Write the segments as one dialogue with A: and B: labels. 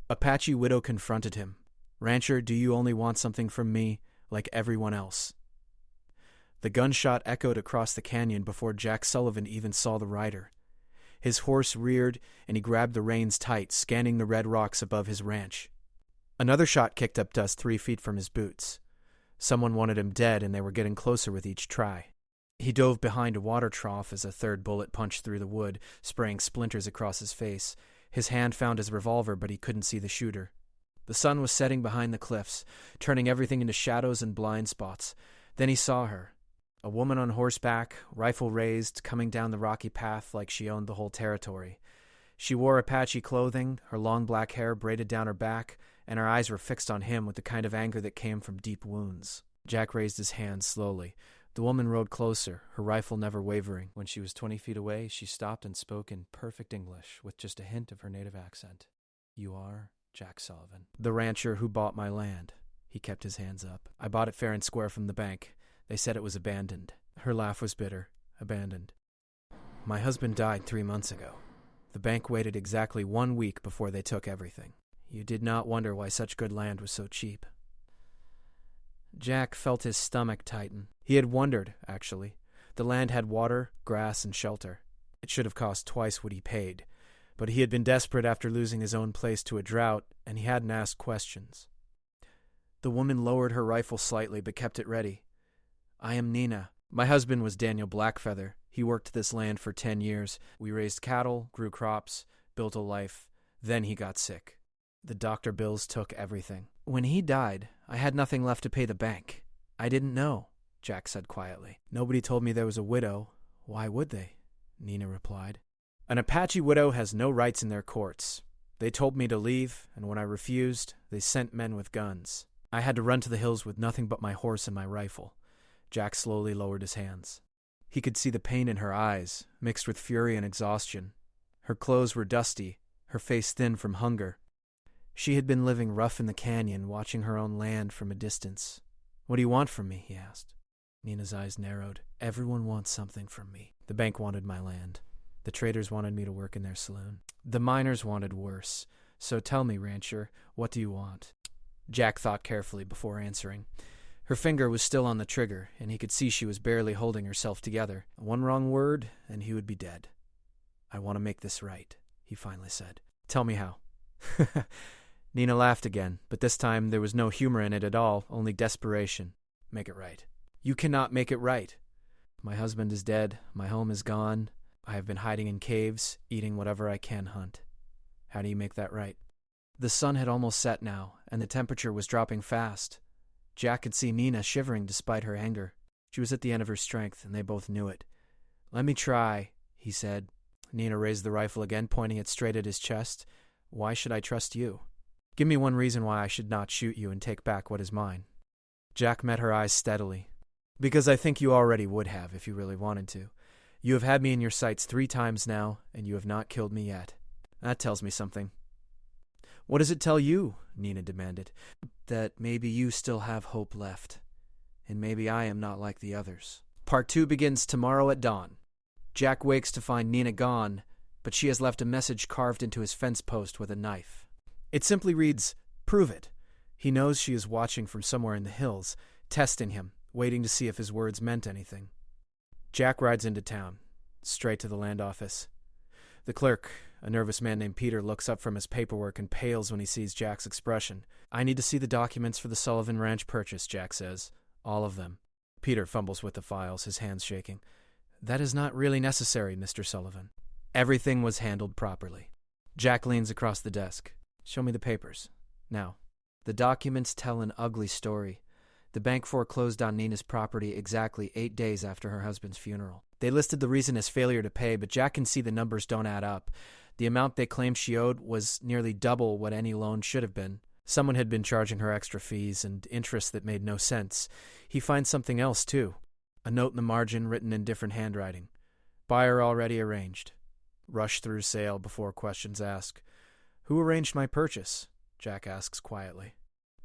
A: Apache Widow confronted him. "Rancher, do you only want something from me, like everyone else?" The gunshot echoed across the canyon before Jack Sullivan even saw the rider. His horse reared, and he grabbed the reins tight, scanning the red rocks above his ranch. Another shot kicked up dust 3 feet from his boots. Someone wanted him dead, and they were getting closer with each try. He dove behind a water trough as a third bullet punched through the wood, spraying splinters across his face. His hand found his revolver, but he couldn't see the shooter. The sun was setting behind the cliffs, turning everything into shadows and blind spots. Then he saw her. A woman on horseback, rifle raised, coming down the rocky path like she owned the whole territory. She wore Apache clothing, her long black hair braided down her back, and her eyes were fixed on him with the kind of anger that came from deep wounds. Jack raised his hand slowly. The woman rode closer, her rifle never wavering. When she was 20 feet away, she stopped and spoke in perfect English, with just a hint of her native accent. "You are Jack Sullivan." "The rancher who bought my land." He kept his hands up. "I bought it fair and square from the bank. They said it was abandoned." Her laugh was bitter. "Abandoned. My husband died 3 months ago. The bank waited exactly 1 week before they took everything. You did not wonder why such good land was so cheap." Jack felt his stomach tighten. He had wondered, actually. The land had water, grass, and shelter. It should have cost twice what he paid. But he had been desperate after losing his own place to a drought, and he hadn't asked questions. The woman lowered her rifle slightly, but kept it ready. "I am Nina. My husband was Daniel Blackfeather. He worked this land for 10 years. We raised cattle, grew crops, built a life. Then he got sick. The doctor bills took everything. When he died, I had nothing left to pay the bank. I didn't know," Jack said quietly. "Nobody told me there was a widow. Why would they?" Nina replied. "An Apache widow has no rights in their courts. They told me to leave, and when I refused, they sent men with guns. I had to run to the hills with nothing but my horse and my rifle." Jack slowly lowered his hands. He could see the pain in her eyes, mixed with fury and exhaustion. Her clothes were dusty, her face thin from hunger. She had been living rough in the canyon, watching her own land from a distance. "What do you want from me?" he asked. Nina's eyes narrowed. "Everyone wants something from me. The bank wanted my land. The traders wanted me to work in their saloon. The miners wanted worse. So tell me, rancher, what do you want?" Jack thought carefully before answering. Her finger was still on the trigger, and he could see she was barely holding herself together. One wrong word, and he would be dead. "I want to make this right," he finally said. "Tell me how." Nina laughed again, but this time there was no humor in it at all, only desperation. "Make it right." "You cannot make it right. My husband is dead, my home is gone. I have been hiding in caves, eating whatever I can hunt. How do you make that right?" The sun had almost set now, and the temperature was dropping fast. Jack could see Nina shivering despite her anger. She was at the end of her strength, and they both knew it. "Let me try," he said. Nina raised the rifle again, pointing it straight at his chest. "Why should I trust you? Give me one reason why I should not shoot you and take back what is mine." Jack met her eyes steadily. "Because I think you already would have if you really wanted to. You have had me in your sights 3 times now, and you have not killed me yet. That tells me something." "What does it tell you?" Nina demanded. "That maybe you still have hope left, and maybe I am not like the others." Part 2 begins tomorrow at dawn. Jack wakes to find Nina gone, but she has left a message carved into his fence post with a knife. It simply reads, "Prove it." He knows she is watching from somewhere in the hills, testing him, waiting to see if his words meant anything. Jack rides into town, straight to the land office. The clerk, a nervous man named Peter, looks up from his paperwork and pales when he sees Jack's expression. "I need to see the documents for the Sullivan Ranch purchase," Jack says. "All of them." Peter fumbles with the files, his hands shaking. "That is not really necessary, Mr. Sullivan. Everything was handled properly." Jack leans across the desk. "Show me the papers. Now." The documents tell an ugly story. The bank foreclosed on Nina's property exactly 8 days after her husband's funeral. They listed the reason as failure to pay, but Jack can see the numbers don't add up. The amount they claimed she owed was nearly double what any loan should have been. Someone had been charging her extra fees and interest that made no sense. He finds something else, too. A note in the margin written in different handwriting. "Buyer already arranged. Rush through sale before questions asked." "Who arranged my purchase?" Jack asks quietly.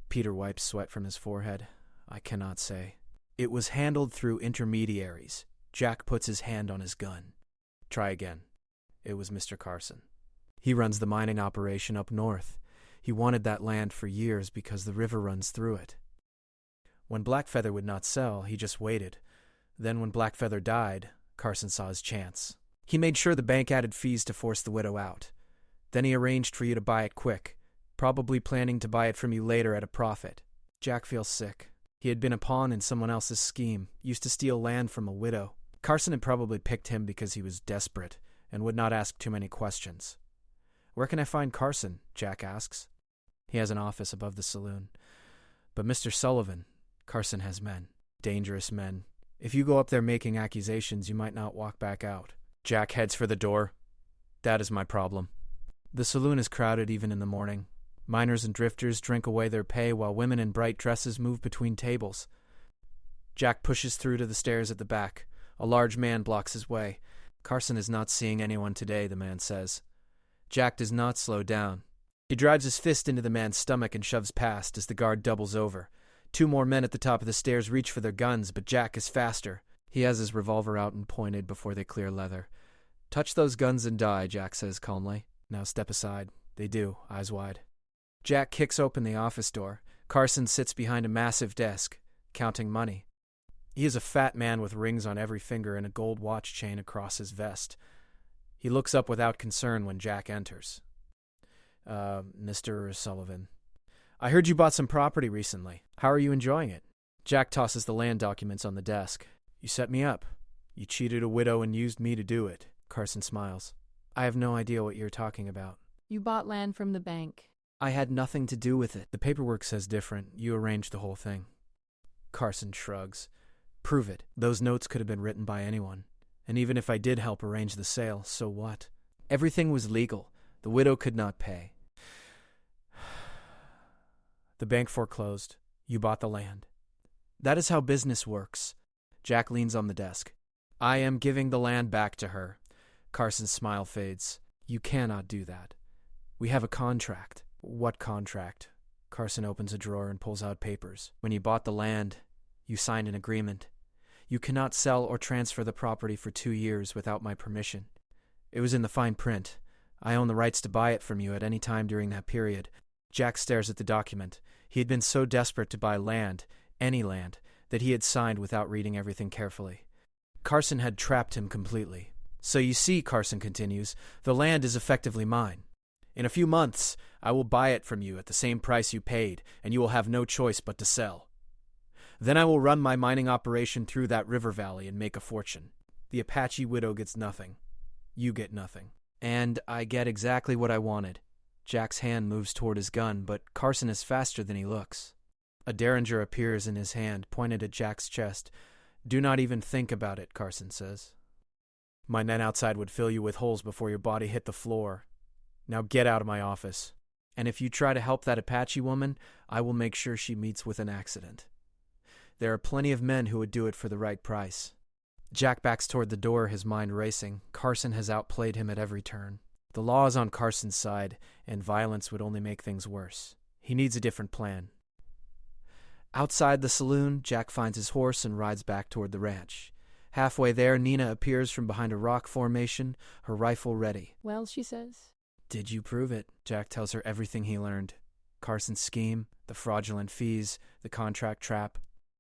A: Peter wipes sweat from his forehead. "I cannot say. It was handled through intermediaries." Jack puts his hand on his gun. "Try again." "It was Mr. Carson. He runs the mining operation up north. He wanted that land for years because the river runs through it. When Blackfeather would not sell, he just waited. Then when Blackfeather died, Carson saw his chance. He made sure the bank added fees to force the widow out. Then he arranged for you to buy it quick, probably planning to buy it from you later at a profit. Jack feels sick. He had been a pawn in someone else's scheme, used to steal land from a widow. Carson had probably picked him because he was desperate and would not ask too many questions. "Where can I find Carson?" Jack asks. He has an office above the saloon. "But Mr. Sullivan, Carson has men. Dangerous men. If you go up there making accusations, you might not walk back out." Jack heads for the door. "That is my problem." The saloon is crowded even in the morning. Miners and drifters drink away their pay while women in bright dresses move between tables. Jack pushes through to the stairs at the back. A large man blocks his way. "Carson is not seeing anyone today," the man says. Jack does not slow down. He drives his fist into the man's stomach and shoves past as the guard doubles over. 2 more men at the top of the stairs reach for their guns, but Jack is faster. He has his revolver out and pointed before they clear leather. "Touch those guns and die," Jack says calmly. "Now step aside." They do, eyes wide. Jack kicks open the office door. Carson sits behind a massive desk, counting money. He is a fat man with rings on every finger and a gold watch chain across his vest. He looks up without concern when Jack enters. Mr. Sullivan, I heard you bought some property recently. How are you enjoying it?" Jack tosses the land documents on the desk. "You set me up. You cheated a widow and used me to do it." Carson smiles. "I have no idea what you're talking about."
B: "You bought land from the bank."
A: "I had nothing to do with it. The paperwork says different. You arranged the whole thing." Carson shrugs. "Prove it. Those notes could have been written by anyone. And even if I did help arrange the sale, so what? Everything was legal. The widow could not pay. The bank foreclosed. You bought the land. That is how business works." Jack leans on the desk. "I am giving the land back to her." Carson's smile fades. "You cannot do that. We have a contract." "What contract?" Carson opens a drawer and pulls out papers. "When you bought the land, you signed an agreement. You cannot sell or transfer the property for 2 years without my permission. It was in the fine print. I own the rights to buy it from you at any time during that period." Jack stares at the document. He had been so desperate to buy land, any land, that he had signed without reading everything carefully. Carson had trapped him completely. "So you see," Carson continues, "the land is effectively mine. In a few months, I will buy it from you at the same price you paid, and you will have no choice but to sell. Then I will run my mining operation through that river valley and make a fortune. The Apache widow gets nothing. You get nothing. And I get exactly what I wanted." Jack's hand moves toward his gun, but Carson is faster than he looks. A derringer appears in his hand, pointed at Jack's chest. "Do not even think about it," Carson says. "My net outside would fill you with holes before your body hit the floor. Now get out of my office. And if you try to help that Apache woman, I will make sure she meets with an accident. There are plenty of men who would do it for the right price." Jack backs toward the door, his mind racing. Carson has outplayed him at every turn. The law is on Carson's side, and violence would only make things worse. He needs a different plan. Outside the saloon, Jack finds his horse and rides back toward the ranch. Halfway there, Nina appears from behind a rock formation, her rifle ready.
B: "Well," she says.
A: "Did you prove it?" Jack tells her everything he learned. Carson's scheme, the fraudulent fees, the contract trap.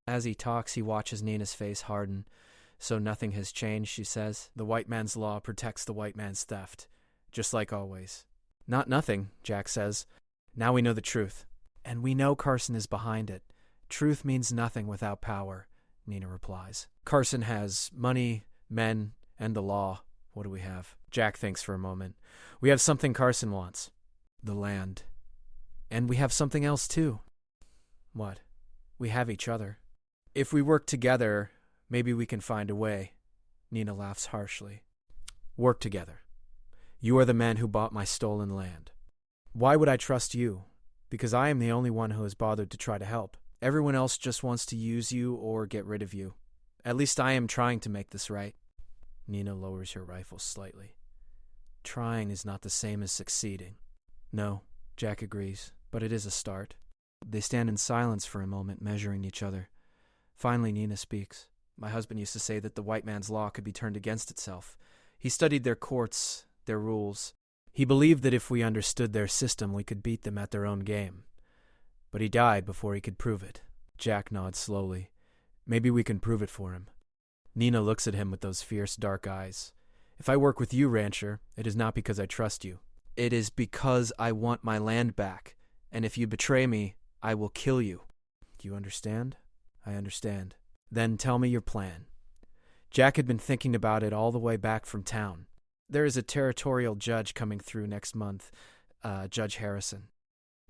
A: As he talks, he watches Nina's face harden. "So nothing has changed," she says. "The white man's law protects the white man's theft. Just like always." "Not nothing," Jack says. "Now we know the truth. And we know Carson is behind it. Truth means nothing without power," Nina replies. "Carson has money, men, and the law. What do we have?" Jack thinks for a moment. "We have something Carson wants. The land. And we have something else too." "What?" "We have each other. If we work together, maybe we can find a way." Nina laughs harshly. "Work together. You are the man who bought my stolen land. Why would I trust you? Because I am the only one who has bothered to try to help. Everyone else just wants to use you or get rid of you. At least I am trying to make this right." Nina lowers her rifle slightly. "Trying is not the same as succeeding." "No," Jack agrees, "but it is a start." They stand in silence for a moment, measuring each other. Finally, Nina speaks. "My husband used to say that the white man's law could be turned against itself. He studied their courts, their rules. He believed that if we understood their system, we could beat them at their own game. But he died before he could prove it. Jack nods slowly. Maybe we can prove it for him. Nina looks at him with those fierce, dark eyes. If I work with you, Rancher, it is not because I trust you. It is because I want my land back, and if you betray me, I will kill you. Do you understand? I understand. Then tell me your plan. Jack had been thinking about it all the way back from town. There is a territorial judge coming through next month, Judge Harrison.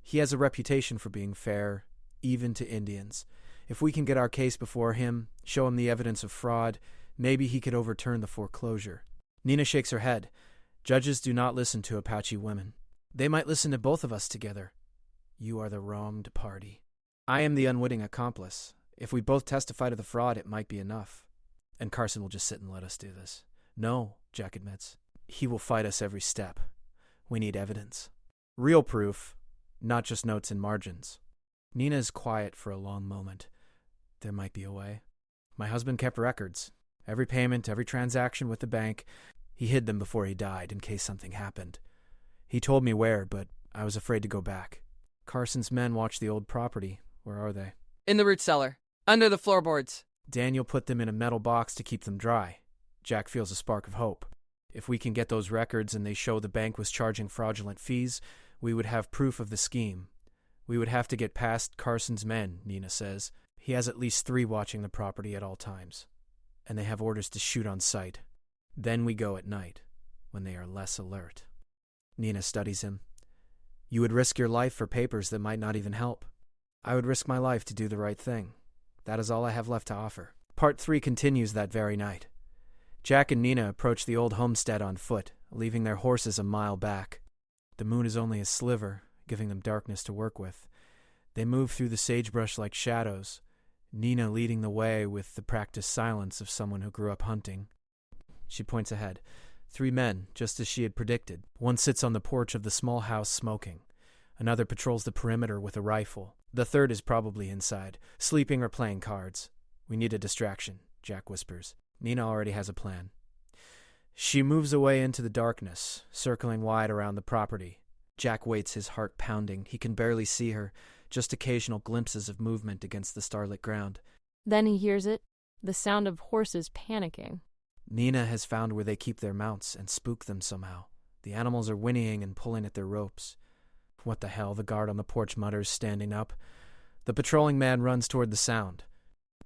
A: He has a reputation for being fair, even to Indians. If we can get our case before him, show him the evidence of fraud, maybe he could overturn the foreclosure. Nina shakes her head. Judges do not listen to Apache women. They might listen to both of us together. You are the wronged party. I am the unwitting accomplice. If we both testify to the fraud, it might be enough. And Carson will just sit and let us do this. No, Jack admits. He will fight us every step. We need evidence. Real proof, not just notes and margins. Nina is quiet for a long moment. There might be a way. My husband kept records. Every payment, every transaction with the bank. He hid them before he died in case something happened. He told me where, but I was afraid to go back. Carson's men watch the old property. Where are they?
C: In the root cellar. Under the floorboards.
A: Daniel put them in a metal box to keep them dry. Jack feels a spark of hope. If we can get those records and they show the bank was charging fraudulent fees, we would have proof of the scheme. We would have to get past Carson's men, Nina says. He has at least 3 watching the property at all times. And they have orders to shoot on sight. Then we go at night, when they are less alert. Nina studies him. You would risk your life for papers that might not even help. I would risk my life to do the right thing. That is all I have left to offer. Part 3 continues that very night. Jack and Nina approach the old homestead on foot, leaving their horses a mile back. The moon is only a sliver, giving them darkness to work with. They move through the sagebrush like shadows, Nina leading the way with the practiced silence of someone who grew up hunting. She points ahead. 3 men, just as she had predicted. One sits on the porch of the small house smoking. Another patrols the perimeter with a rifle. The third is probably inside, sleeping or playing cards. We need a distraction, Jack whispers. Nina already has a plan. She moves away into the darkness, circling wide around the property. Jack waits, his heart pounding. He can barely see her, just occasional glimpses of movement against the starlit ground.
B: Then he hears it, the sound of horses panicking.
A: Nina has found where they keep their mounts and spook them somehow. The animals are whinnying and pulling at their ropes. What the hell, the guard on the porch mutters, standing up. The patrolling man runs toward the sound.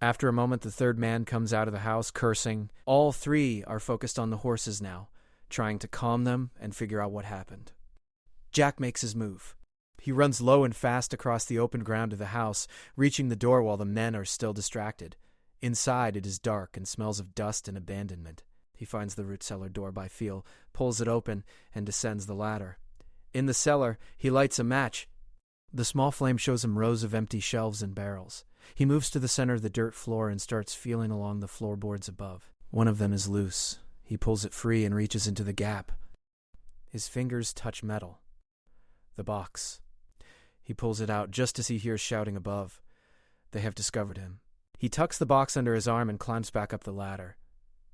A: After a moment, the third man comes out of the house, cursing. All 3 are focused on the horses now, trying to calm them and figure out what happened. Jack makes his move. He runs low and fast across the open ground of the house, reaching the door while the men are still distracted. Inside, it is dark and smells of dust and abandonment. He finds the root cellar door by feel, pulls it open, and descends the ladder. In the cellar, he lights a match. The small flame shows him rows of empty shelves and barrels. He moves to the center of the dirt floor and starts feeling along the floorboards above. One of them is loose. He pulls it free and reaches into the gap. His fingers touch metal. The box. He pulls it out just as he hears shouting above. They have discovered him. He tucks the box under his arm and climbs back up the ladder.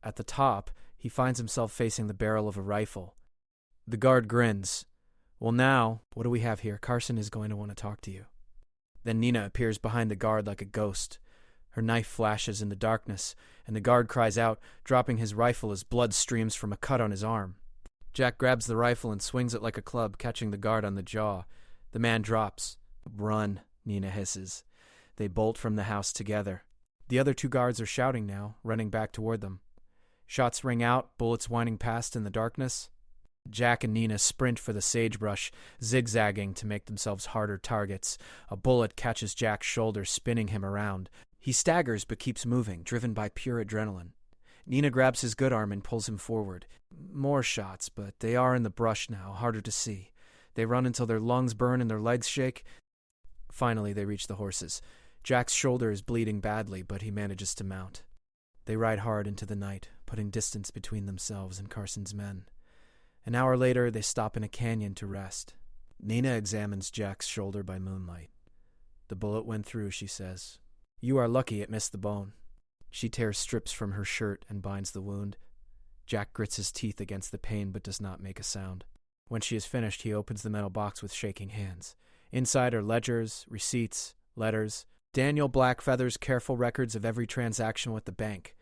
A: At the top, he finds himself facing the barrel of a rifle. The guard grins. Well now, what do we have here? Carson is going to want to talk to you. Then Nina appears behind the guard like a ghost. Her knife flashes in the darkness, and the guard cries out, dropping his rifle as blood streams from a cut on his arm. Jack grabs the rifle and swings it like a club, catching the guard on the jaw. The man drops. Run, Nina hisses. They bolt from the house together. The other 2 guards are shouting now, running back toward them. Shots ring out, bullets whining past in the darkness. Jack and Nina sprint for the sagebrush, zigzagging to make themselves harder targets. A bullet catches Jack's shoulder, spinning him around. He staggers but keeps moving, driven by pure adrenaline. Nina grabs his good arm and pulls him forward. More shots, but they are in the brush now, harder to see. They run until their lungs burn and their legs shake. Finally, they reach the horses. Jack's shoulder is bleeding badly, but he manages to mount. They ride hard into the night, putting distance between themselves and Carson's men. An hour later, they stop in a canyon to rest. Nina examines Jack's shoulder by moonlight. The bullet went through, she says. You are lucky it missed the bone. She tears strips from her shirt and binds the wound. Jack grits his teeth against the pain but does not make a sound. When she is finished, he opens the metal box with shaking hands. Inside are ledgers, receipts, letters. Daniel Blackfeather's careful records of every transaction with the bank.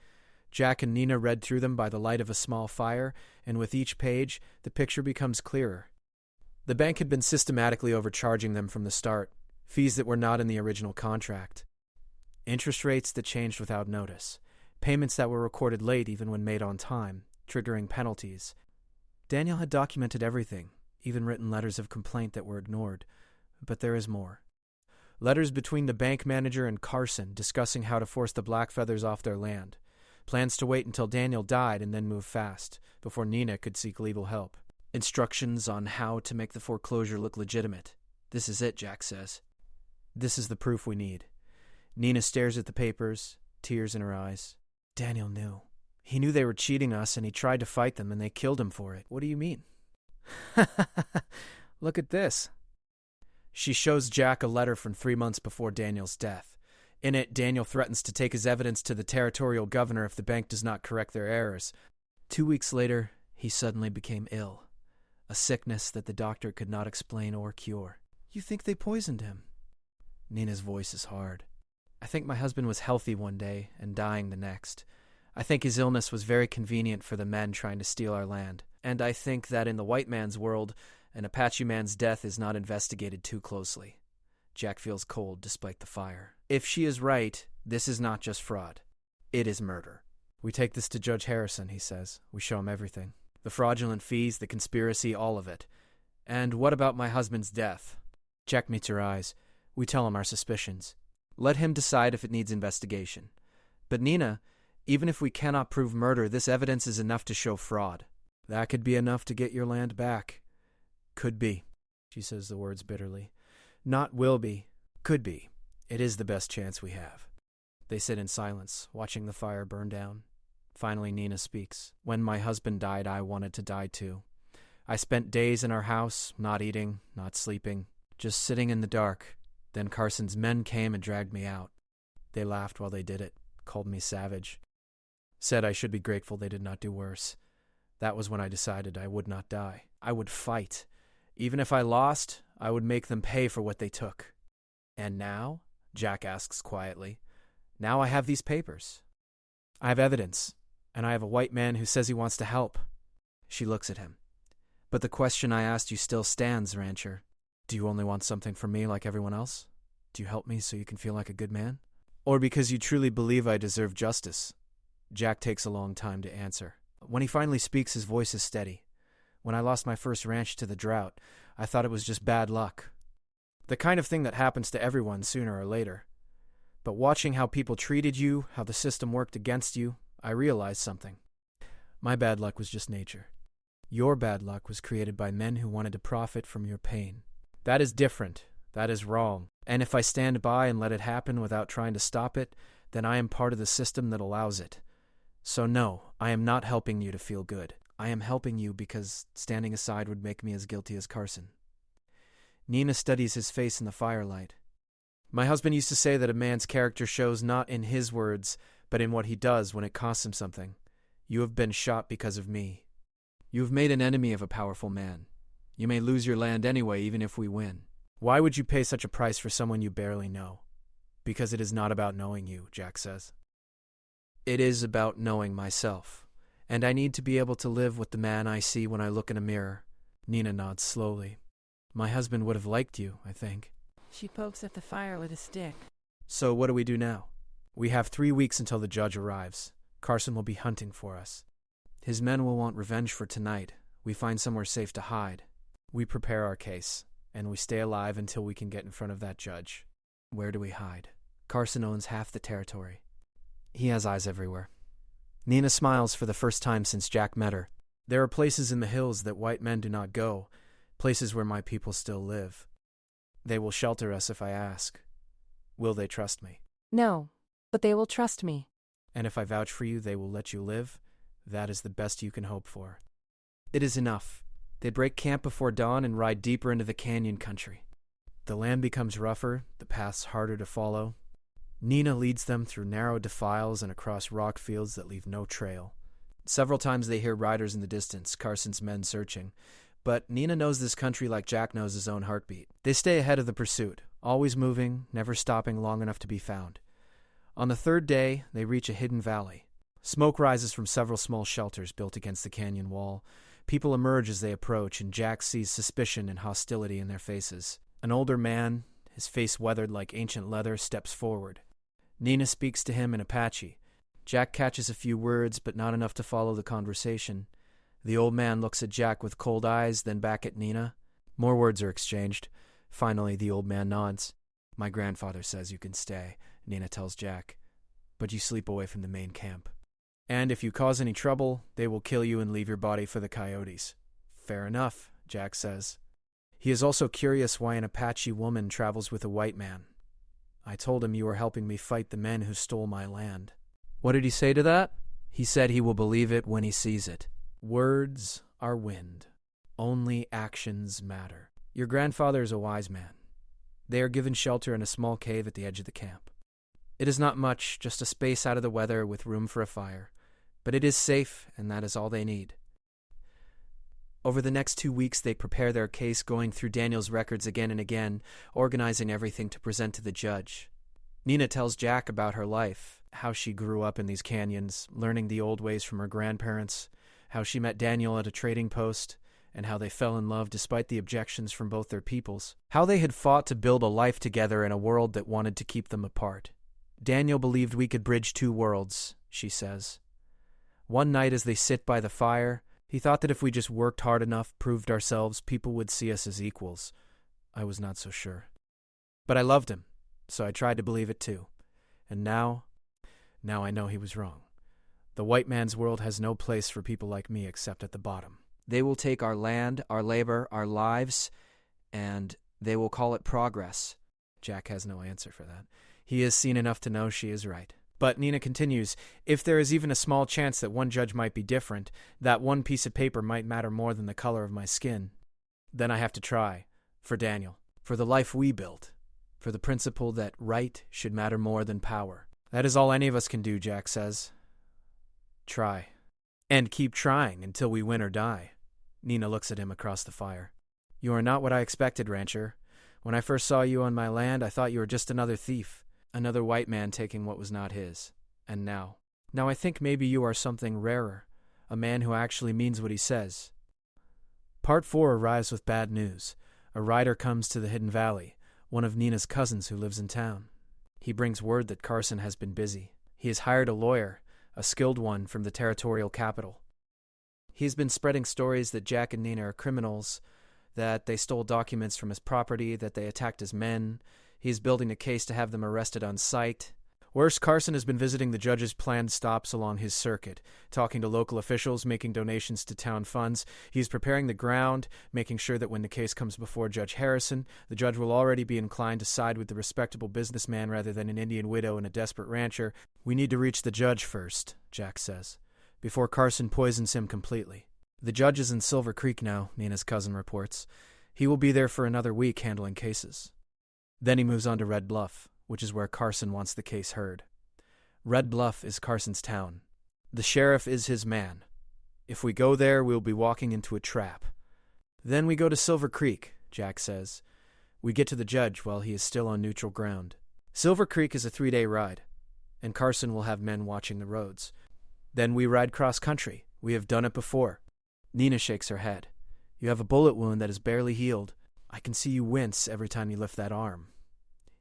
A: Jack and Nina read through them by the light of a small fire, and with each page, the picture becomes clearer. The bank had been systematically overcharging them from the start, fees that were not in the original contract. Interest rates that changed without notice. Payments that were recorded late even when made on time, triggering penalties. Daniel had documented everything, even written letters of complaint that were ignored. But there is more. Letters between the bank manager and Carson discussing how to force the Blackfeathers off their land. Plans to wait until Daniel died and then move fast, before Nina could seek legal help. Instructions on how to make the foreclosure look legitimate. This is it, Jack says. This is the proof we need. Nina stares at the papers, tears in her eyes. Daniel knew. He knew they were cheating us, and he tried to fight them, and they killed him for it. What do you mean? Look at this. She shows Jack a letter from 3 months before Daniel's death. In it, Daniel threatens to take his evidence to the territorial governor if the bank does not correct their errors. 2 weeks later, he suddenly became ill. A sickness that the doctor could not explain or cure. You think they poisoned him? Nina's voice is hard. I think my husband was healthy one day and dying the next. I think his illness was very convenient for the men trying to steal our land. And I think that in the white man's world, an Apache man's death is not investigated too closely. Jack feels cold despite the fire. If she is right, this is not just fraud. It is murder. We take this to Judge Harrison, he says. We show him everything. The fraudulent fees, the conspiracy, all of it. And what about my husband's death? Jack meets her eyes. We tell him our suspicions. Let him decide if it needs investigation. But Nina, even if we cannot prove murder, this evidence is enough to show fraud. That could be enough to get your land back. Could be. She says the words bitterly. Not will be. Could be. It is the best chance we have. They sit in silence, watching the fire burn down. Finally, Nina speaks. When my husband died, I wanted to die too. I spent days in our house, not eating, not sleeping, just sitting in the dark. Then Carson's men came and dragged me out. They laughed while they did it, called me savage. Said I should be grateful they did not do worse. That was when I decided I would not die. I would fight. Even if I lost, I would make them pay for what they took. And now? Jack asks quietly. Now I have these papers. I have evidence, and I have a white man who says he wants to help. She looks at him. But the question I asked you still stands, rancher. Do you only want something from me like everyone else? Do you help me so you can feel like a good man? Or because you truly believe I deserve justice? Jack takes a long time to answer. When he finally speaks, his voice is steady. When I lost my first ranch to the drought, I thought it was just bad luck. The kind of thing that happens to everyone sooner or later. But watching how people treated you, how the system worked against you, I realized something. My bad luck was just nature. Your bad luck was created by men who wanted to profit from your pain. That is different. That is wrong. And if I stand by and let it happen without trying to stop it, then I am part of the system that allows it. So no, I am not helping you to feel good. I am helping you because standing aside would make me as guilty as Carson. Nina studies his face in the firelight. My husband used to say that a man's character shows not in his words, but in what he does when it costs him something. You have been shot because of me. You have made an enemy of a powerful man. You may lose your land anyway, even if we win. Why would you pay such a price for someone you barely know? Because it is not about knowing you, Jack says. It is about knowing myself, and I need to be able to live with the man I see when I look in a mirror. Nina nods slowly. My husband would have liked you, I think.
D: She pokes at the fire with a stick.
A: So what do we do now? We have 3 weeks until the judge arrives. Carson will be hunting for us. His men will want revenge for tonight. We find somewhere safe to hide. We prepare our case, and we stay alive until we can get in front of that judge. Where do we hide? Carson owns half the territory. He has eyes everywhere. Nina smiles for the first time since Jack met her. There are places in the hills that white men do not go, places where my people still live. They will shelter us if I ask. Will they trust me?
B: No, but they will trust me.
A: And if I vouch for you, they will let you live? That is the best you can hope for. It is enough. They break camp before dawn and ride deeper into the canyon country. The land becomes rougher, the paths harder to follow. Nina leads them through narrow defiles and across rock fields that leave no trail. Several times they hear riders in the distance, Carson's men searching, but Nina knows this country like Jack knows his own heartbeat. They stay ahead of the pursuit, always moving, never stopping long enough to be found. On the third day, they reach a hidden valley. Smoke rises from several small shelters built against the canyon wall. People emerge as they approach, and Jack sees suspicion and hostility in their faces. An older man, his face weathered like ancient leather, steps forward. Nina speaks to him in Apache. Jack catches a few words, but not enough to follow the conversation. The old man looks at Jack with cold eyes, then back at Nina. More words are exchanged. Finally, the old man nods. "My grandfather says you can stay," Nina tells Jack. "But you sleep away from the main camp. And if you cause any trouble, they will kill you and leave your body for the coyotes." "Fair enough," Jack says. He is also curious why an Apache woman travels with a white man. "I told him you were helping me fight the men who stole my land." "What did he say to that?" "He said he will believe it when he sees it." Words are wind. Only actions matter. Your grandfather is a wise man. They are given shelter in a small cave at the edge of the camp. It is not much, just a space out of the weather with room for a fire. But it is safe, and that is all they need. Over the next 2 weeks, they prepare their case, going through Daniel's records again and again, organizing everything to present to the judge. Nina tells Jack about her life, how she grew up in these canyons, learning the old ways from her grandparents, how she met Daniel at a trading post, and how they fell in love despite the objections from both their peoples, how they had fought to build a life together in a world that wanted to keep them apart. "Daniel believed we could bridge 2 worlds, she says. "One night as they sit by the fire, he thought that if we just worked hard enough, proved ourselves, people would see us as equals. I was not so sure. But I loved him, so I tried to believe it too. And now I know he was wrong. The white man's world has no place for people like me except at the bottom. They will take our land, our labor, our lives, and they will call it progress." Jack has no answer for that. He has seen enough to know she is right. But Nina continues, "If there is even a small chance that one judge might be different, that one piece of paper might matter more than the color of my skin, then I have to try. For Daniel. For the life we built. For the principle that right should matter more than power. That is all any of us can do," Jack says. "Try. And keep trying until we win or die." Nina looks at him across the fire. "You are not what I expected, rancher. When I first saw you on my land, I thought you were just another thief. Another white man taking what was not his. And now I think maybe you are something rarer. A man who actually means what he says." Part 4 arrives with bad news. A rider comes to the hidden valley, one of Nina's cousins who lives in town. He brings word that Carson has been busy. He has hired a lawyer, a skilled one from the territorial capital. He has been spreading stories that Jack and Nina are criminals, that they stole documents from his property, that they attacked his men. He's building a case to have them arrested on sight. Worse, Carson has been visiting the judge's planned stops along his circuit, talking to local officials, making donations to town funds. He's preparing the ground, making sure that when the case comes before Judge Harrison, the judge will already be inclined to side with the respectable businessman rather than an Indian widow and a desperate rancher. "We need to reach the judge first," Jack says, "before Carson poisons him completely." "The judge is in Silver Creek now," Nina's cousin reports. "He will be there for another week handling cases." Then he moves on to Red Bluff, which is where Carson wants the case heard. Red Bluff is Carson's town. The sheriff is his man. If we go there, we'll be walking into a trap. Then we go to Silver Creek, Jack says. We get to the judge while he is still on neutral ground. Silver Creek is a 3-day ride, and Carson will have men watching the roads. Then we ride cross-country. We have done it before. Nina shakes her head. "You have a bullet wound that is barely healed. I can see you wince every time you lift that arm.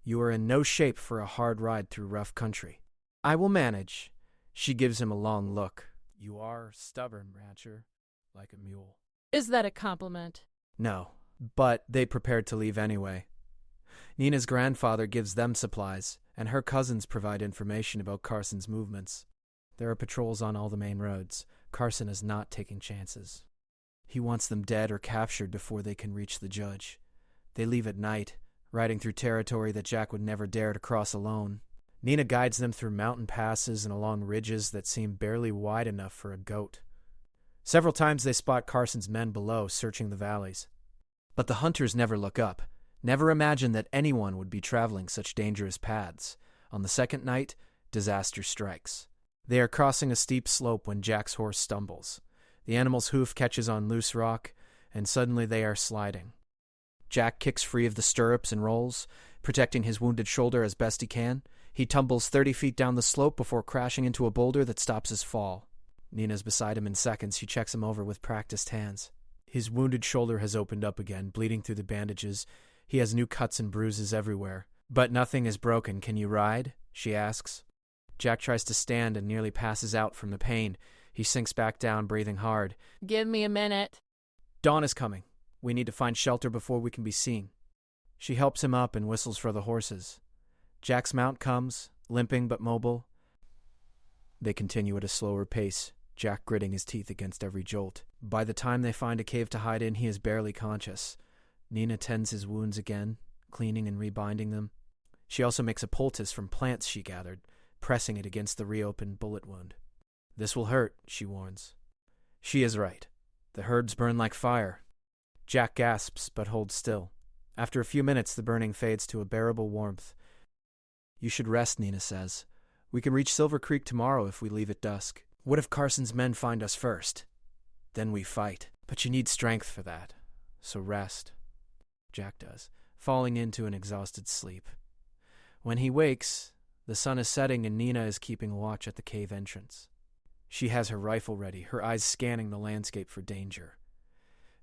A: You are in no shape for a hard ride through rough country." "I will manage." She gives him a long look. "You are stubborn, rancher, like a mule."
B: Is that a compliment?
A: No, but they prepared to leave anyway. Nina's grandfather gives them supplies, and her cousins provide information about Carson's movements. There are patrols on all the main roads. Carson is not taking chances. He wants them dead or captured before they can reach the judge. They leave at night, riding through territory that Jack would never dare to cross alone. Nina guides them through mountain passes and along ridges that seem barely wide enough for a goat. Several times they spot Carson's men below, searching the valleys. But the hunters never look up, never imagine that anyone would be traveling such dangerous paths. On the second night, disaster strikes. They are crossing a steep slope when Jack's horse stumbles. The animal's hoof catches on loose rock, and suddenly they are sliding. Jack kicks free of the stirrups and rolls, protecting his wounded shoulder as best he can. He tumbles 30 feet down the slope before crashing into a boulder that stops his fall. Nina's beside him in seconds. She checks him over with practiced hands. His wounded shoulder has opened up again, bleeding through the bandages. He has new cuts and bruises everywhere. But nothing is broken. Can you ride? She asks. Jack tries to stand and nearly passes out from the pain. He sinks back down, breathing hard.
B: Give me a minute.
A: Dawn is coming. We need to find shelter before we can be seen. She helps him up and whistles for the horses. Jack's mount comes, limping but mobile. They continue at a slower pace, Jack gritting his teeth against every jolt. By the time they find a cave to hide in, he is barely conscious. Nina tends his wounds again, cleaning and rebinding them. She also makes a poultice from plants she gathered, pressing it against the reopened bullet wound. This will hurt, she warns. She is right. The herbs burn like fire. Jack gasps, but holds still. After a few minutes, the burning fades to a bearable warmth. You should rest, Nina says. We can reach Silver Creek tomorrow if we leave at dusk. What if Carson's men find us first? Then we fight. But you need strength for that. So rest. Jack does, falling into an exhausted sleep. When he wakes, the sun is setting and Nina is keeping watch at the cave entrance. She has her rifle ready, her eyes scanning the landscape for danger.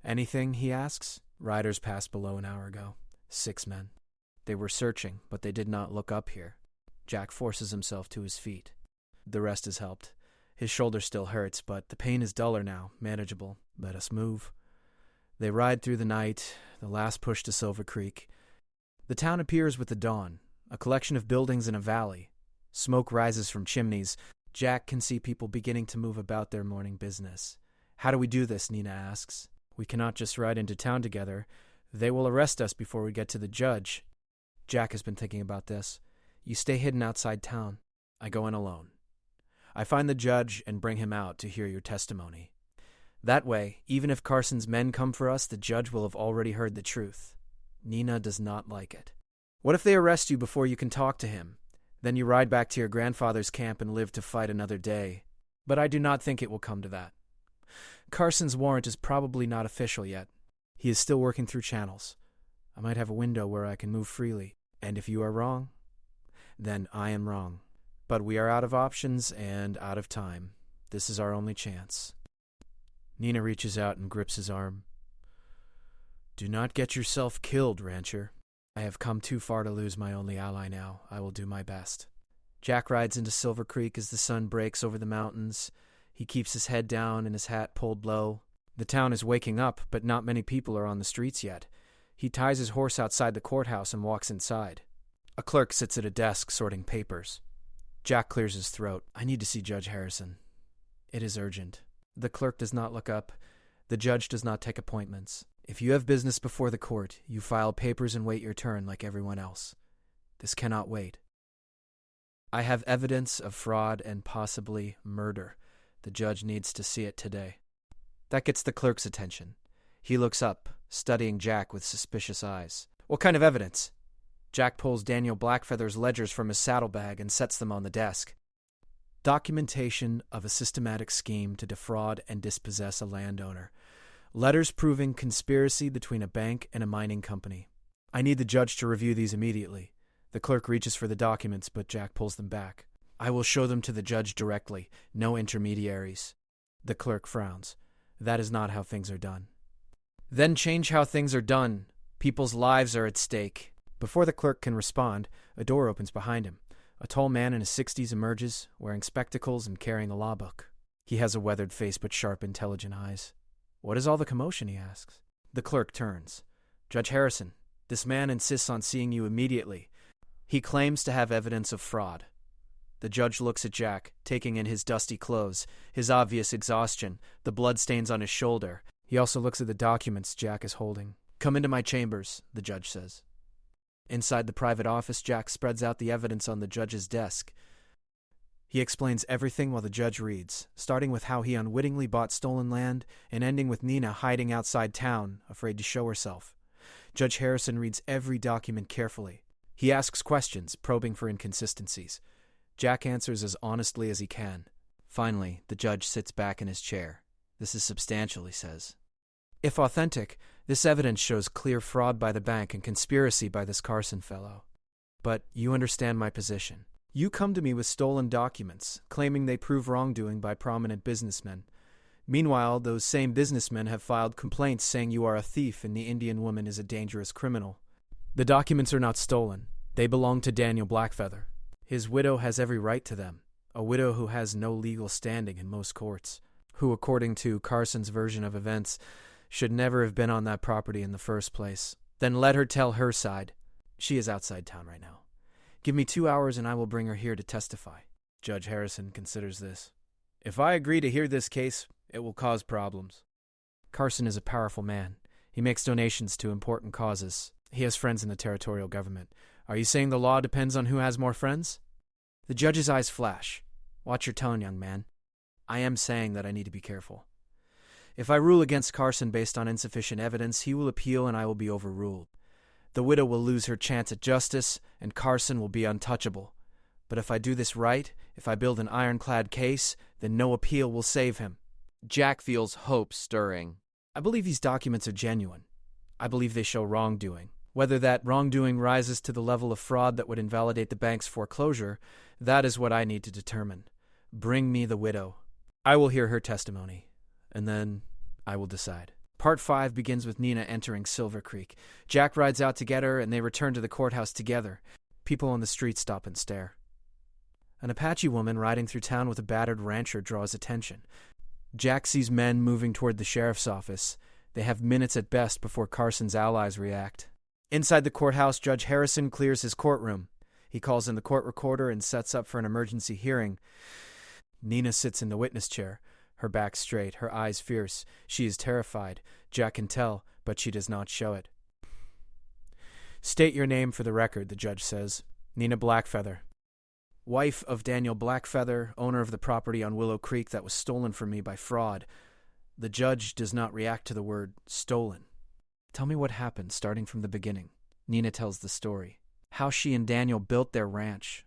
A: Anything, he asks? Riders passed below an hour ago. 6 men. They were searching, but they did not look up here. Jack forces himself to his feet. The rest is helped. His shoulder still hurts, but the pain is duller now, manageable. Let us move. They ride through the night, the last push to Silver Creek. The town appears with the dawn, a collection of buildings in a valley. Smoke rises from chimneys. Jack can see people beginning to move about their morning business. How do we do this, Nina asks. We cannot just ride into town together. They will arrest us before we get to the judge. Jack has been thinking about this. You stay hidden outside town. I go in alone. I find the judge and bring him out to hear your testimony. That way, even if Carson's men come for us, the judge will have already heard the truth. Nina does not like it. What if they arrest you before you can talk to him? Then you ride back to your grandfather's camp and live to fight another day. But I do not think it will come to that. Carson's warrant is probably not official yet. He is still working through channels. I might have a window where I can move freely. And if you are wrong, then I am wrong. But we are out of options and out of time. This is our only chance. Nina reaches out and grips his arm. Do not get yourself killed, rancher. I have come too far to lose my only ally now. I will do my best. Jack rides into Silver Creek as the sun breaks over the mountains. He keeps his head down and his hat pulled low. The town is waking up, but not many people are on the streets yet. He ties his horse outside the courthouse and walks inside. A clerk sits at a desk sorting papers. Jack clears his throat. I need to see Judge Harrison. It is urgent. The clerk does not look up. The judge does not take appointments. If you have business before the court, you file papers and wait your turn like everyone else. This cannot wait. I have evidence of fraud and possibly murder. The judge needs to see it today. That gets the clerk's attention. He looks up, studying Jack with suspicious eyes. What kind of evidence? Jack pulls Daniel Blackfeather's ledgers from his saddlebag and sets them on the desk. Documentation of a systematic scheme to defraud and dispossess a landowner. Letters proving conspiracy between a bank and a mining company. I need the judge to review these immediately. The clerk reaches for the documents, but Jack pulls them back. I will show them to the judge directly. No intermediaries. The clerk frowns. That is not how things are done. Then change how things are done. People's lives are at stake. Before the clerk can respond, a door opens behind him. A tall man in his 60s emerges, wearing spectacles and carrying a law book. He has a weathered face but sharp, intelligent eyes. What is all the commotion, he asks. The clerk turns. Judge Harrison, this man insists on seeing you immediately. He claims to have evidence of fraud. The judge looks at Jack, taking in his dusty clothes, his obvious exhaustion, the bloodstains on his shoulder. He also looks at the documents Jack is holding. Come into my chambers, the judge says. Inside the private office, Jack spreads out the evidence on the judge's desk. He explains everything while the judge reads, starting with how he unwittingly bought stolen land and ending with Nina hiding outside town, afraid to show herself. Judge Harrison reads every document carefully. He asks questions, probing for inconsistencies. Jack answers as honestly as he can. Finally, the judge sits back in his chair. This is substantial, he says. If authentic, this evidence shows clear fraud by the bank and conspiracy by this Carson fellow. But you understand my position. You come to me with stolen documents, claiming they prove wrongdoing by prominent businessmen. Meanwhile, those same businessmen have filed complaints saying you are a thief and the Indian woman is a dangerous criminal. The documents are not stolen. They belong to Daniel Blackfeather. His widow has every right to them, a widow who has no legal standing in most courts, who, according to Carson's version of events, should never have been on that property in the first place. Then let her tell her side. She is outside town right now. Give me 2 hours and I will bring her here to testify. Judge Harrison considers this. If I agree to hear this case, it will cause problems. Carson is a powerful man. He makes donations to important causes. He has friends in the territorial government. Are you saying the law depends on who has more friends? The judge's eyes flash. Watch your tone, young man. I am saying that I need to be careful. If I rule against Carson based on insufficient evidence, he will appeal and I will be overruled. The widow will lose her chance at justice, and Carson will be untouchable. But if I do this right, if I build an ironclad case, then no appeal will save him.
C: Jack feels hope stirring.
A: I believe these documents are genuine. I believe they show wrongdoing. Whether that wrongdoing rises to the level of fraud that would invalidate the bank's foreclosure, that is what I need to determine. Bring me the widow. I will hear her testimony, and then I will decide. Part 5 begins with Nina entering Silver Creek. Jack rides out to get her, and they return to the courthouse together. People on the street stop and stare. An Apache woman riding through town with a battered rancher draws attention. Jack sees men moving toward the sheriff's office. They have minutes at best before Carson's allies react. Inside the courthouse, Judge Harrison clears his courtroom. He calls in the court recorder and sets up for an emergency hearing. Nina sits in the witness chair, her back straight, her eyes fierce. She is terrified. Jack can tell, but she does not show it. State your name for the record, the judge says. Nina Blackfeather. Wife of Daniel Blackfeather, owner of the property on Willow Creek that was stolen from me by fraud. The judge does not react to the word stolen. Tell me what happened, starting from the beginning. Nina tells the story. How she and Daniel built their ranch.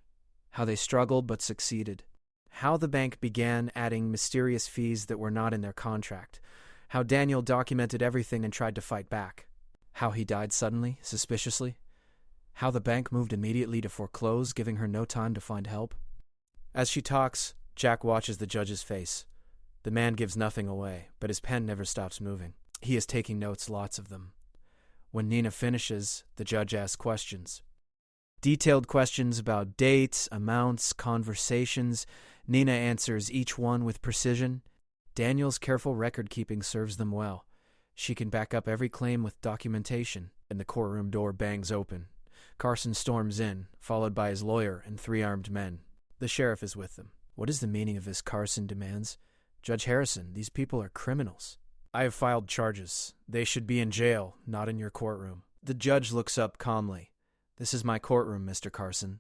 A: How they struggled but succeeded. How the bank began adding mysterious fees that were not in their contract. How Daniel documented everything and tried to fight back. How he died suddenly, suspiciously. How the bank moved immediately to foreclose, giving her no time to find help. As she talks, Jack watches the judge's face. The man gives nothing away, but his pen never stops moving. He is taking notes, lots of them. When Nina finishes, the judge asks questions. Detailed questions about dates, amounts, conversations. Nina answers each one with precision. Daniel's careful record-keeping serves them well. She can back up every claim with documentation, and the courtroom door bangs open. Carson storms in, followed by his lawyer and 3 armed men. The sheriff is with them. What is the meaning of this, Carson demands. Judge Harrison, these people are criminals. I have filed charges. They should be in jail, not in your courtroom. The judge looks up calmly. This is my courtroom, Mr. Carson,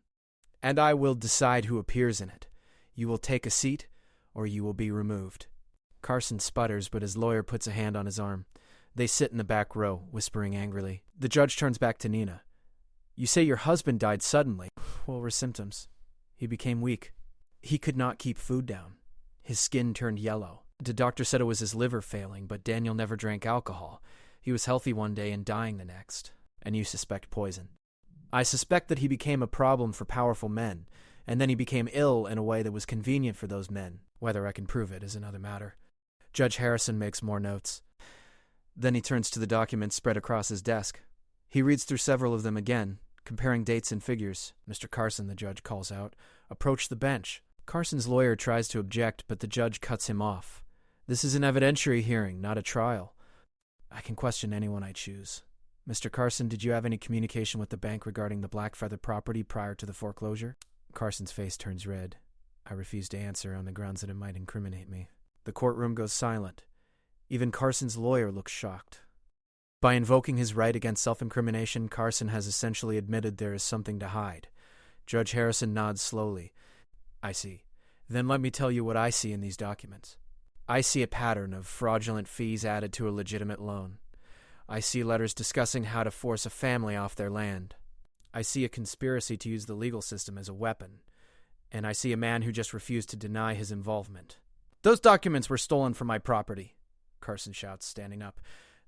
A: and I will decide who appears in it. You will take a seat, or you will be removed. Carson sputters, but his lawyer puts a hand on his arm. They sit in the back row, whispering angrily. The judge turns back to Nina. You say your husband died suddenly. What were symptoms? He became weak. He could not keep food down. His skin turned yellow. The doctor said it was his liver failing, but Daniel never drank alcohol. He was healthy one day and dying the next. And you suspect poison. I suspect that he became a problem for powerful men, and then he became ill in a way that was convenient for those men. Whether I can prove it is another matter. Judge Harrison makes more notes. Then he turns to the documents spread across his desk. He reads through several of them again, comparing dates and figures. Mr. Carson, the judge calls out, approach the bench. Carson's lawyer tries to object, but the judge cuts him off. This is an evidentiary hearing, not a trial. I can question anyone I choose. Mr. Carson, did you have any communication with the bank regarding the Blackfeather property prior to the foreclosure? Carson's face turns red. I refuse to answer on the grounds that it might incriminate me. The courtroom goes silent. Even Carson's lawyer looks shocked. By invoking his right against self-incrimination, Carson has essentially admitted there is something to hide. Judge Harrison nods slowly. I see. Then let me tell you what I see in these documents. I see a pattern of fraudulent fees added to a legitimate loan. I see letters discussing how to force a family off their land. I see a conspiracy to use the legal system as a weapon. And I see a man who just refused to deny his involvement. Those documents were stolen from my property, Carson shouts, standing up.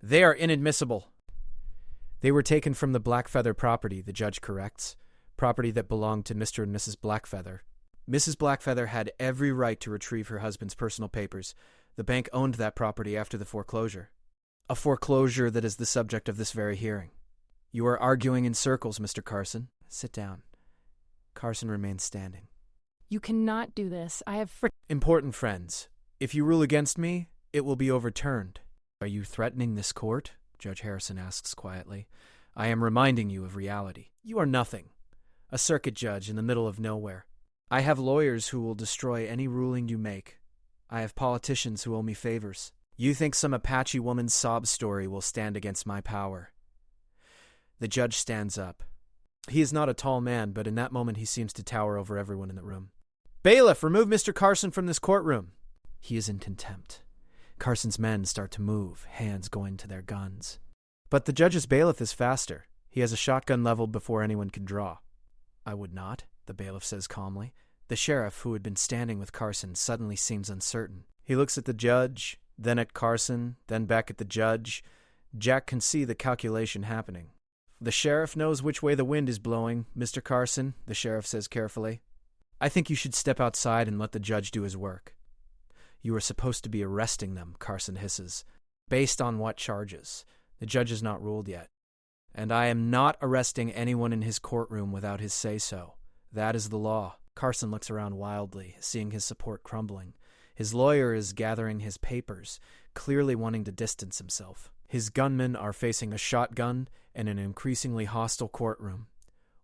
A: They are inadmissible. They were taken from the Blackfeather property, the judge corrects. Property that belonged to Mr. and Mrs. Blackfeather. Mrs. Blackfeather had every right to retrieve her husband's personal papers. The bank owned that property after the foreclosure. A foreclosure that is the subject of this very hearing. You are arguing in circles, Mr. Carson. Sit down. Carson remains standing.
B: You cannot do this. I have
A: Important friends, if you rule against me, it will be overturned. Are you threatening this court? Judge Harrison asks quietly. I am reminding you of reality. You are nothing. A circuit judge in the middle of nowhere. I have lawyers who will destroy any ruling you make. I have politicians who owe me favors. You think some Apache woman's sob story will stand against my power. The judge stands up. He is not a tall man, but in that moment he seems to tower over everyone in the room. Bailiff, remove Mr. Carson from this courtroom. He is in contempt. Carson's men start to move, hands going to their guns. But the judge's bailiff is faster. He has a shotgun leveled before anyone can draw. I would not, the bailiff says calmly. The sheriff, who had been standing with Carson, suddenly seems uncertain. He looks at the judge, then at Carson, then back at the judge. Jack can see the calculation happening. The sheriff knows which way the wind is blowing, Mr. Carson, the sheriff says carefully. I think you should step outside and let the judge do his work. You are supposed to be arresting them, Carson hisses. Based on what charges? The judge has not ruled yet. And I am not arresting anyone in his courtroom without his say-so. That is the law. Carson looks around wildly, seeing his support crumbling. His lawyer is gathering his papers, clearly wanting to distance himself. His gunmen are facing a shotgun and an increasingly hostile courtroom.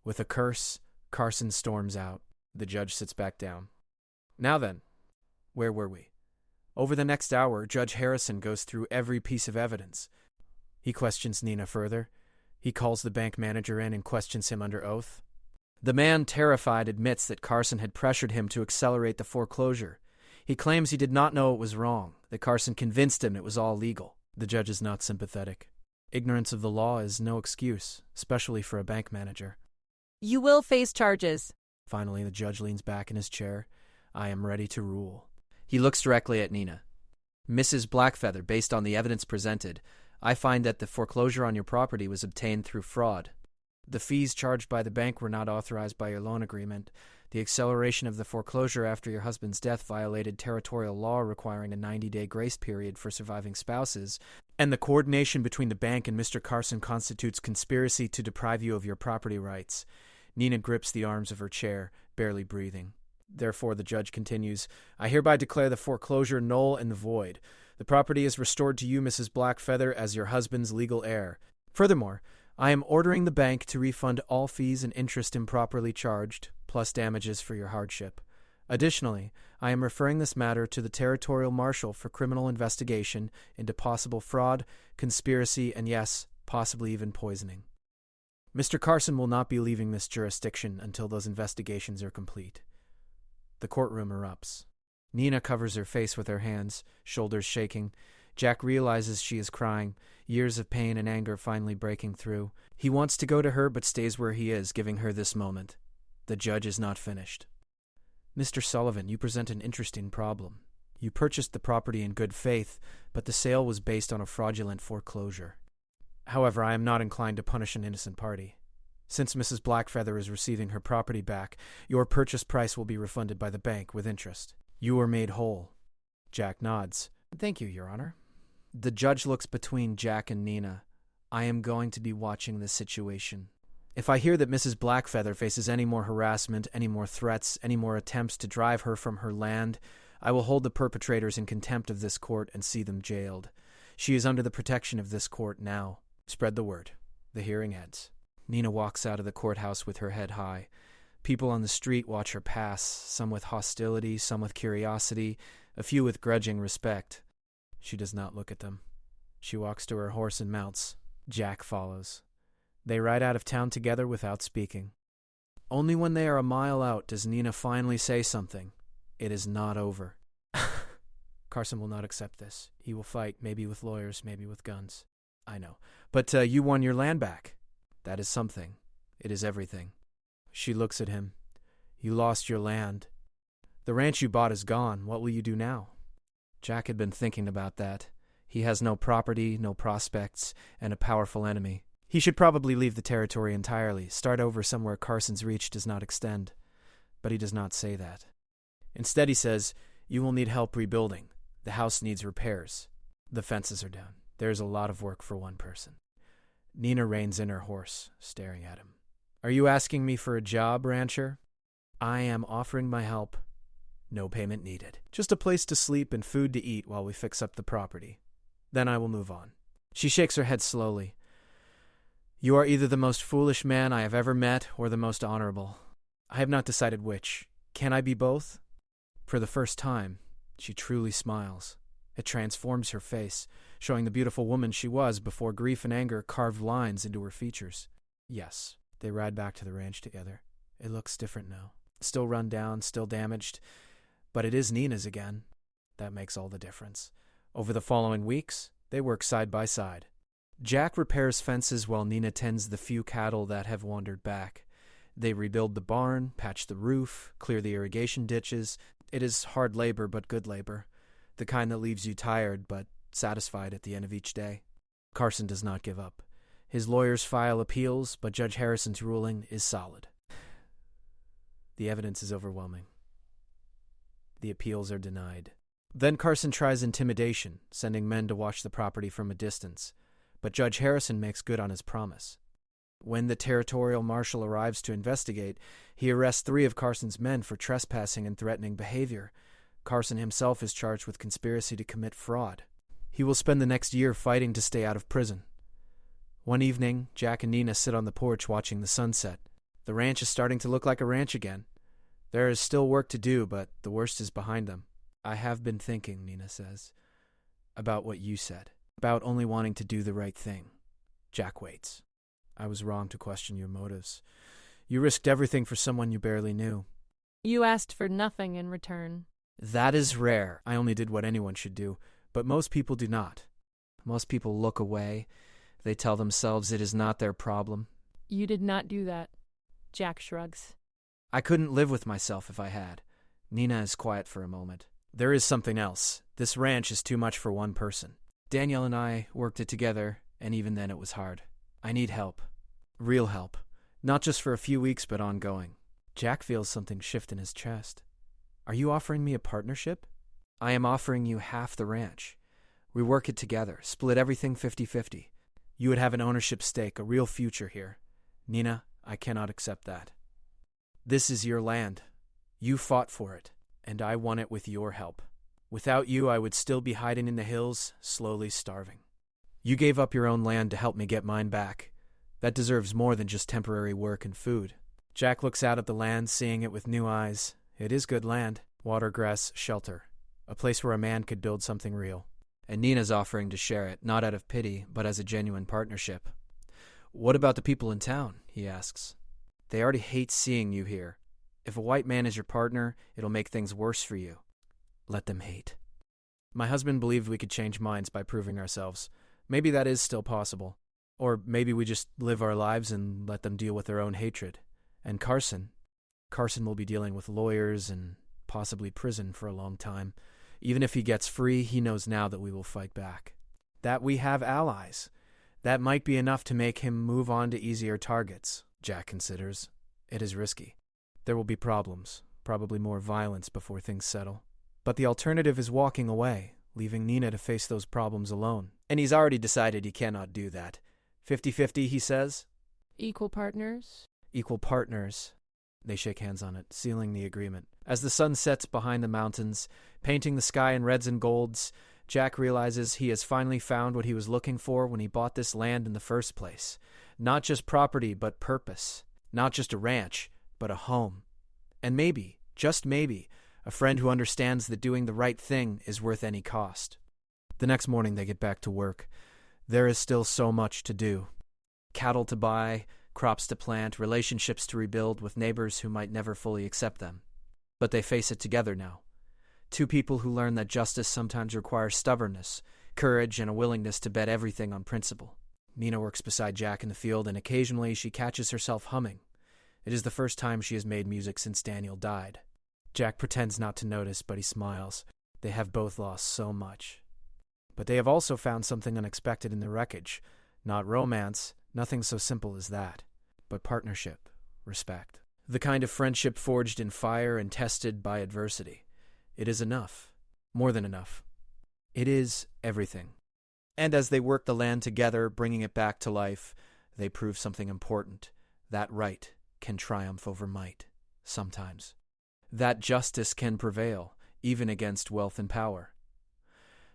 A: With a curse, Carson storms out. The judge sits back down. Now then, where were we? Over the next hour, Judge Harrison goes through every piece of evidence. He questions Nina further. He calls the bank manager in and questions him under oath. The man, terrified, admits that Carson had pressured him to accelerate the foreclosure. He claims he did not know it was wrong, that Carson convinced him it was all legal. The judge is not sympathetic. Ignorance of the law is no excuse, especially for a bank manager.
E: You will face charges.
A: Finally, the judge leans back in his chair. I am ready to rule. He looks directly at Nina. Mrs. Blackfeather, based on the evidence presented, I find that the foreclosure on your property was obtained through fraud. The fees charged by the bank were not authorized by your loan agreement. The acceleration of the foreclosure after your husband's death violated territorial law requiring a 90-day grace period for surviving spouses, and the coordination between the bank and Mr. Carson constitutes conspiracy to deprive you of your property rights. Nina grips the arms of her chair, barely breathing. Therefore, the judge continues, I hereby declare the foreclosure null and void. The property is restored to you, Mrs. Blackfeather, as your husband's legal heir. Furthermore, I am ordering the bank to refund all fees and interest improperly charged, plus damages for your hardship. Additionally, I am referring this matter to the territorial marshal for criminal investigation into possible fraud, conspiracy, and yes, possibly even poisoning. Mr. Carson will not be leaving this jurisdiction until those investigations are complete. The courtroom erupts. Nina covers her face with her hands, shoulders shaking. Jack realizes she is crying, years of pain and anger finally breaking through. He wants to go to her but stays where he is, giving her this moment. The judge is not finished. Mr. Sullivan, you present an interesting problem. You purchased the property in good faith, but the sale was based on a fraudulent foreclosure. However, I am not inclined to punish an innocent party. Since Mrs. Blackfeather is receiving her property back, your purchase price will be refunded by the bank with interest. You are made whole. Jack nods. Thank you, Your Honor. The judge looks between Jack and Nina. I am going to be watching this situation. If I hear that Mrs. Blackfeather faces any more harassment, any more threats, any more attempts to drive her from her land, I will hold the perpetrators in contempt of this court and see them jailed. She is under the protection of this court now. Spread the word. The hearing ends. Nina walks out of the courthouse with her head high. People on the street watch her pass, some with hostility, some with curiosity, a few with grudging respect. She does not look at them. She walks to her horse and mounts. Jack follows. They ride out of town together without speaking. Only when they are a mile out does Nina finally say something. It is not over. Carson will not accept this. He will fight, maybe with lawyers, maybe with guns. I know. But you won your land back. That is something. It is everything. She looks at him. You lost your land. The ranch you bought is gone. What will you do now? Jack had been thinking about that. He has no property, no prospects, and a powerful enemy. He should probably leave the territory entirely, start over somewhere Carson's reach does not extend. But he does not say that. Instead, he says, "You will need help rebuilding. The house needs repairs. The fences are down. There's a lot of work for one person." Nina reins in her horse, staring at him. "Are you asking me for a job, rancher?" "I am offering my help. No payment needed. Just a place to sleep and food to eat while we fix up the property. Then I will move on." She shakes her head slowly. "You are either the most foolish man I have ever met or the most honorable. I have not decided which. Can I be both?" For the first time, she truly smiles. It transforms her face, showing the beautiful woman she was before grief and anger carved lines into her features. Yes, they ride back to the ranch together. It looks different now. Still run down, still damaged, but it is Nina's again. That makes all the difference. Over the following weeks, they work side by side. Jack repairs fences while Nina tends the few cattle that have wandered back. They rebuild the barn, patch the roof, clear the irrigation ditches. It is hard labor, but good labor. The kind that leaves you tired, but satisfied at the end of each day. Carson does not give up. His lawyers file appeals, but Judge Harrison's ruling is solid. The evidence is overwhelming. The appeals are denied. Then Carson tries intimidation, sending men to watch the property from a distance. But Judge Harrison makes good on his promise. When the territorial marshal arrives to investigate, he arrests 3 of Carson's men for trespassing and threatening behavior. Carson himself is charged with conspiracy to commit fraud. He will spend the next year fighting to stay out of prison. One evening, Jack and Nina sit on the porch watching the sunset. The ranch is starting to look like a ranch again. There is still work to do, but the worst is behind them. "I have been thinking," Nina says, "about what you said, about only wanting to do the right thing." Jack waits. "I was wrong to question your motives. You risked everything for someone you barely knew."
B: You asked for nothing in return.
A: "That is rare. I only did what anyone should do, but most people do not. Most people look away. They tell themselves it is not their problem."
B: You did not do that. Jack shrugs.
A: "I couldn't live with myself if I had." Nina is quiet for a moment. "There is something else. This ranch is too much for one person. Danielle and I worked it together, and even then it was hard. I need help. Real help. Not just for a few weeks, but ongoing." Jack feels something shift in his chest. "Are you offering me a partnership?" "I am offering you half the ranch. We work it together, split everything 50-50. You would have an ownership stake, a real future here. Nina, I cannot accept that. This is your land. You fought for it, and I won it with your help. Without you, I would still be hiding in the hills, slowly starving. You gave up your own land to help me get mine back. That deserves more than just temporary work and food." Jack looks out at the land, seeing it with new eyes. It is good land. Water, grass, shelter. A place where a man could build something real. And Nina's offering to share it, not out of pity, but as a genuine partnership. "What about the people in town?" he asks. "They already hate seeing you here. If a white man is your partner, it'll make things worse for you. Let them hate." "My husband believed we could change minds by proving ourselves. Maybe that is still possible. Or maybe we just live our lives and let them deal with their own hatred. And Carson will be dealing with lawyers and possibly prison for a long time. Even if he gets free, he knows now that we will fight back. That we have allies. That might be enough to make him move on to easier targets." Jack considers. It is risky. There will be problems, probably more violence before things settle. But the alternative is walking away, leaving Nina to face those problems alone. And he's already decided he cannot do that. 50-50, he says.
B: Equal partners?
A: Equal partners. They shake hands on it, sealing the agreement. As the sun sets behind the mountains, painting the sky in reds and golds, Jack realizes he has finally found what he was looking for when he bought this land in the first place. Not just property, but purpose. Not just a ranch, but a home. And maybe, just maybe, a friend who understands that doing the right thing is worth any cost. The next morning they get back to work. There is still so much to do. Cattle to buy, crops to plant, relationships to rebuild with neighbors who might never fully accept them. But they face it together now. Two people who learn that justice sometimes requires stubbornness, courage, and a willingness to bet everything on principle. Nina works beside Jack in the field, and occasionally she catches herself humming. It is the first time she has made music since Daniel died. Jack pretends not to notice, but he smiles. They have both lost so much. But they have also found something unexpected in the wreckage. Not romance, nothing so simple as that, but partnership, respect. The kind of friendship forged in fire and tested by adversity. It is enough. More than enough. It is everything. And as they work the land together, bringing it back to life, they prove something important. That right can triumph over might, sometimes. That justice can prevail, even against wealth and power.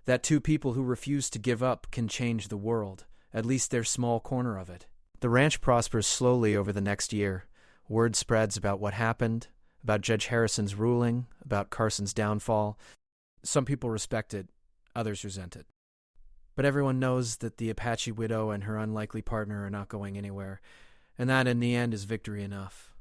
A: That two people who refuse to give up can change the world, at least their small corner of it. The ranch prospers slowly over the next year. Word spreads about what happened, about Judge Harrison's ruling, about Carson's downfall. Some people respect it, others resent it. But everyone knows that the Apache widow and her unlikely partner are not going anywhere, and that in the end is victory enough.